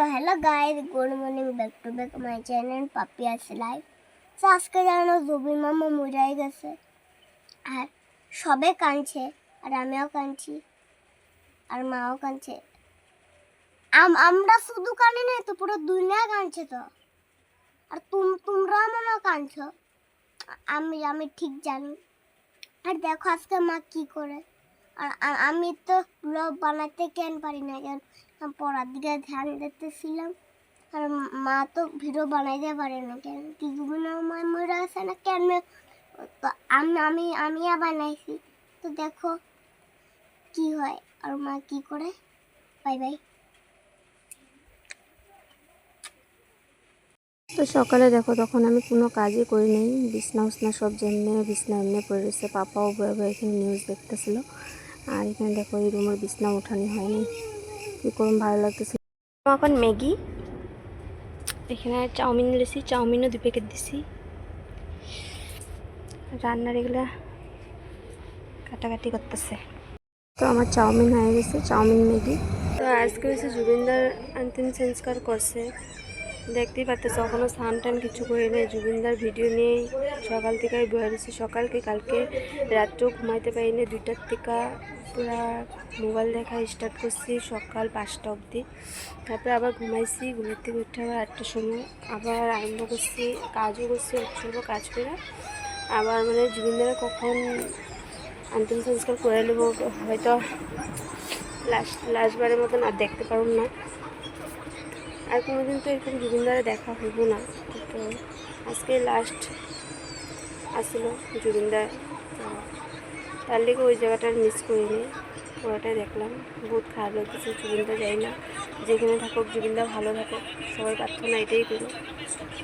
So hello guys, good morning, back to back my channel Papi As Life. So আজকে জানো জুবিন মামা মরে গেছে আর সবে কাঁদছে আর আমিও কাঁদছি আর মাও কাঁদছে। আমরা শুধু কাঁদি না, তো পুরো দুনিয়া কাঁদছে। তো আর তোমরা মনে কাঁদছো, আমি ঠিক জানি। আর দেখো আজকে মা কি করে। আর আমি তো ব্লগ বানাতে কেন পারি না, কারণ পড়ার দিকে ধ্যান দিতেছিলাম। আর মা তো ভিডিও বানাইতে পারে না, কেন কি জুবিন মামা মরে গেছে না, কেন তো আমি বানাইছি। তো দেখো কি হয় আর মা কি করে। Bye bye. তো সকালে দেখো তখন আমি কোনো কাজই করি নাই, বিছনা উছনা সব যেমনি বিছনা এমনি পড়ে রয়েছে। পাপাও বয়ে বয়ে এখানে নিউজ দেখতেছিল। আর এখানে দেখো এই রুমের বিছনা উঠানি হয়নি, কী করুন ভালো লাগতেছে। এখন ম্যাগি, এখানে চাউমিন দিয়েছি, চাউমিনও 2 প্যাকেট দিছি। রান্নার এগুলা কাটাকাটি করতেছে। তো আমার চাউমিন হয়ে গেছে, চাউমিন ম্যাগি। তো আজকে হয়েছে জুবিনদার অন্তিম সংস্কার করছে, দেখতেই পাচ্ছ। এখনও স্নান টান কিছু করে নেই। জুবিনদার ভিডিও নিয়েই সকাল থেকে বয়ে রয়েছি। সকালকে কালকে রাত্রেও ঘুমাইতে পারিনি, 2টার থেকে পুরা মোবাইল দেখা স্টার্ট করছি সকাল 5টা অবধি। তারপরে আবার ঘুমাইছি, ঘুমের থেকে উঠে আবার 8টার সময় আবার আরম্ভ করছি, কাজও করছি। অল্প কাজ করে আবার মানে জুবিনদার কখন অন্তিম সংস্কার করে নেব, হয়তো লাস্টবারের মতন আর দেখতে পারব না। আর কোনোদিন তো এরকম জুবিনদারে দেখা হইব না। তো আজকে লাস্ট আসলো জুবিনদার, তো তার লেগে ওই জায়গাটা মিস করিনি, পুরোটাই দেখলাম। বহুত খারাপ লাগতেছে। জুবিনদা যাই না, যেখানে থাকুক জুবিনদা ভালো থাকুক, সবাই প্রার্থনা এটাই করি।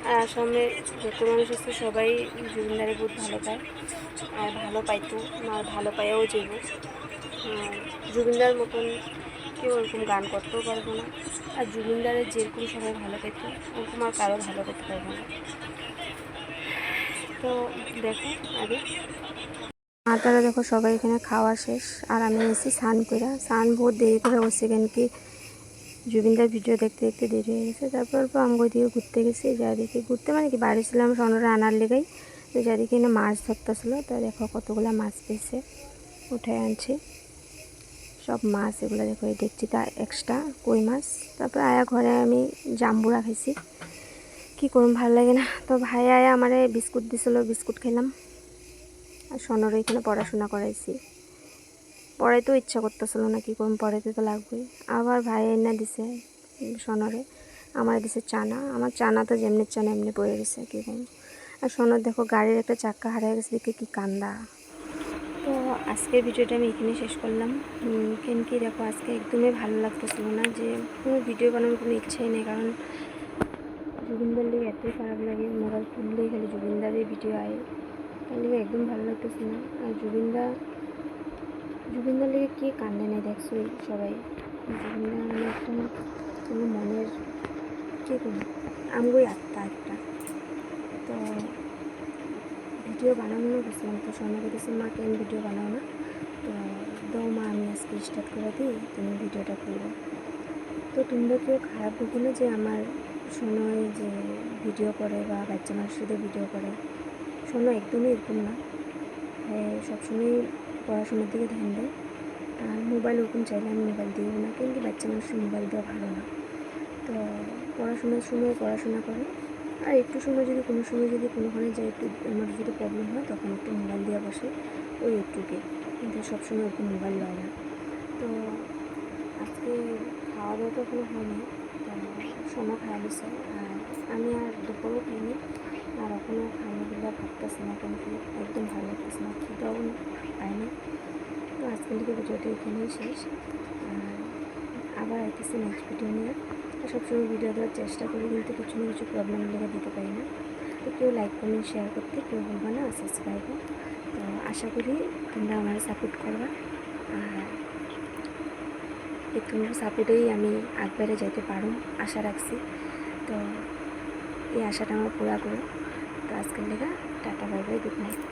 আর আসামে যত মানুষ আছে সবাই জুবিনদারে বহুত ভালো পায় আর ভালো পাইতো, আর ভালো পাইয়াও যাইব। জুবিনদার মতন কেউ ওরকম গান করতেও পারবো না। আর জুবিনদারের যেরকম সবাই ভালো পেত ওরকম আর কারো ভালো করতে পারবো না। তো দেখো আগে মাতারা দেখো সবাই এখানে খাওয়া শেষ, আর আমি এসেছি স্নান করে। স্নান বহুত দেরি করে বসছি, কেন কি জুবিনদার ভিডিও দেখতে দেখতে দেরি হয়ে গেছে। তারপর আমগো দিকে ঘুরতে গেছি, যাদিকে ঘুরতে মানে কি বাড়ি ছিলাম সোনারা আনার লেগেই। তো যাদিকে এনে মাছ ধরতেছিল, তো দেখো কতগুলো মাছ পেয়েছে, উঠে আনছি সব মাছ। এগুলো দেখো এই ডেকচিটা এক্সট্রা কই মাছ। তারপর আয়া ঘরে আমি জাম্বুরা খাইছি, কী করুন ভালো লাগে না। তো ভাই আয়া আমারে বিস্কুট দিছিল, বিস্কুট খেলাম। আর সোনারও এখানে পড়াশোনা করাইছি, পড়াইতেও ইচ্ছা করতেছিল না, কী করুন পড়াইতে তো লাগবেই। আবার ভাই এনে দিছে সোনারে, আমার দিছে চানা। আমার চানা তো যেমনি চানা এমনি পড়ে গেছে, কী করুন। আর সোনার দেখো গাড়ির একটা চাক্কা হারিয়ে গেছে, দেখে কী কান্দা। তো আজকের ভিডিওটা আমি এখানে শেষ করলাম। কেন কি দেখো আজকে একদমই ভালো লাগতেছিল না, যে কোনো ভিডিও বানানোর কোনো ইচ্ছাই নেই। কারণ জুবিনদার লেগে এতই খারাপ লাগে, মোবাইল খুললেই খালি জুবিনদারের ভিডিও আয়, তার লেগে একদম ভালো লাগতেছে না। আর জুবিনদার লেগে কে কান্দে নেই দেখছো সবাই। জুবিনদার মানে একটা কোনো মনের কে কোনো আমগোই আত্মা একটা। তো ভিডিও বানানো গেছিলাম, তো সোনাকে দিয়েছি মা কেন ভিডিও বানাও না, তো দাও মা আমি আজকে স্টার্ট করে দিই, তুমি ভিডিওটা করবো। তো তোমরা কেউ খারাপ ভেবো না যে আমার সোনায় যে ভিডিও করে বা বাচ্চা মানুষদের ভিডিও করে। সোনা একদমই এরকম না, হ্যাঁ সবসময় পড়াশোনার দিকে ধ্যান দেয়। আর মোবাইল ওরকম চাইলে আমি মোবাইল দিও না, কিন্তু বাচ্চা মানুষের মোবাইল দেওয়া ভালো না। তো পড়াশোনার সময় পড়াশোনা করে, আর একটু সময় যদি কোনো সময় যদি কোনোখানে যাই, একটু আমার যদি প্রবলেম হয় তখন একটু মোবাইল দিয়ে বসে, ওই একটুকে, কিন্তু সবসময় একটু মোবাইল লয় না। তো আজকে খাওয়া দাওয়া তো কোনো হয়নি, তো সোনা খাওয়া দিচ্ছে। আর আমি আর দুপুরও খাইনি, আর এখনও খাইনি বলে ভাবতেছি না, কিন্তু একদম ভালো লাগতেছে না, খিদাও পাইনি। তো আজকের থেকে ভিডিওটা এখানেই শেষ। আর আবার আইতেছি নেক্সট ভিডিও নিয়ে। সবসময় ভিডিও দেওয়ার চেষ্টা করি, কিন্তু কিছু না কিছু প্রবলেম লেগে দিতে পারি না। তো কেউ লাইক কমেন্ট শেয়ার করতে কেউ বলবা না, সাবস্ক্রাইবও। তো আশা করি তোমরা আমার সাপোর্ট করবা, আর এই তোমার সাপোর্টেই আমি আগবারে যেতে পারো আশা রাখছি। তো এই আশাটা আমার পুরা করো। তো আজকের লেগা tata, bye bye, good night.